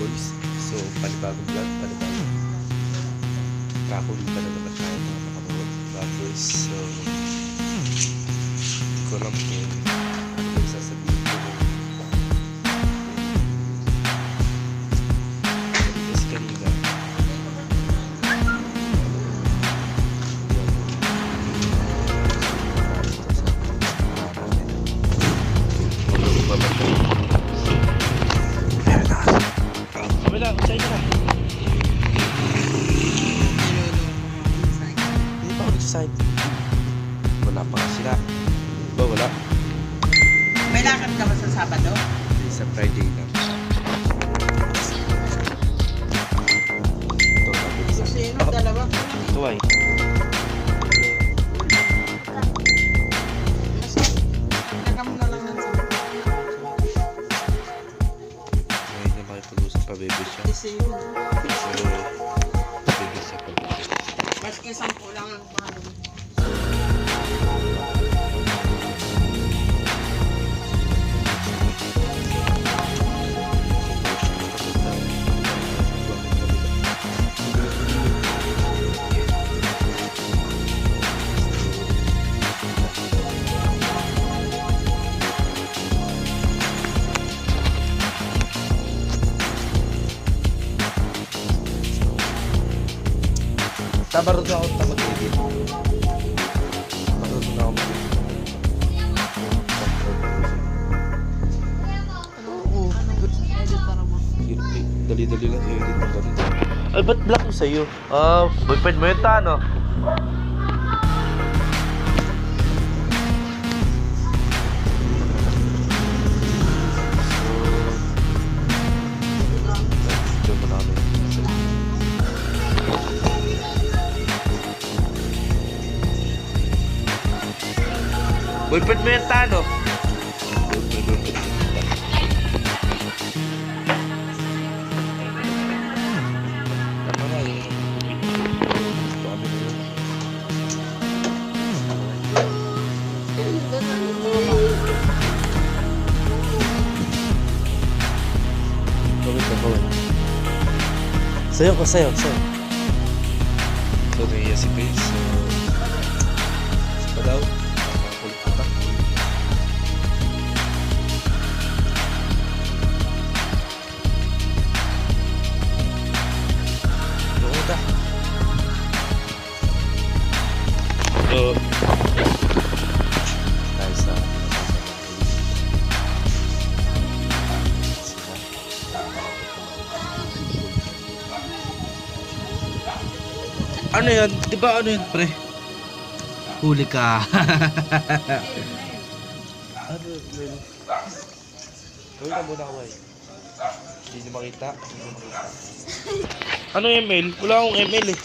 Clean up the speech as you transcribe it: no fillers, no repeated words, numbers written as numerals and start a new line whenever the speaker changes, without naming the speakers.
boys. So, panibagong vlog, panibagong kakulitan na naman tayo mga mga boys. So, hindi ko alam kung ano yung sasabihin ko. Yes, kanina. Kami lang, sa'yo na. Hindi pa ako nag-side. Wala pa nga sila. Ba, wala.
May lakad ka ba sa Sabado?
Sa Friday lang. Ito na.
Sino? Dalawa ko.
Ito ay.
Nagam na lang ng Sabado.
Ngayon na makipag-usap pa, baby siya.
Decision.
So, baby siya pa.
Maski 10 lang ang paano.
Marunong na ako mag-edit. Marunong na ako mag-edit.
Edit para mo.
Dali-dali lang i-edit mo ganito. Ay, ba't black yung sa'yo? Ah, boyfriend mo yun ta, no? Boyfriend mo yung tano. Tama na yun. Ito kami na yun. Gawin ka, gawin. Sayo ko, sayo, sayo. So, naiya si Paige. So, sa daw. So, guys, ano yan? Diba ano yan, pre? Huli ka. Ano yun? Gawin na muna ako eh. Hindi niyo makita. Ano ML? Wala akong ML eh.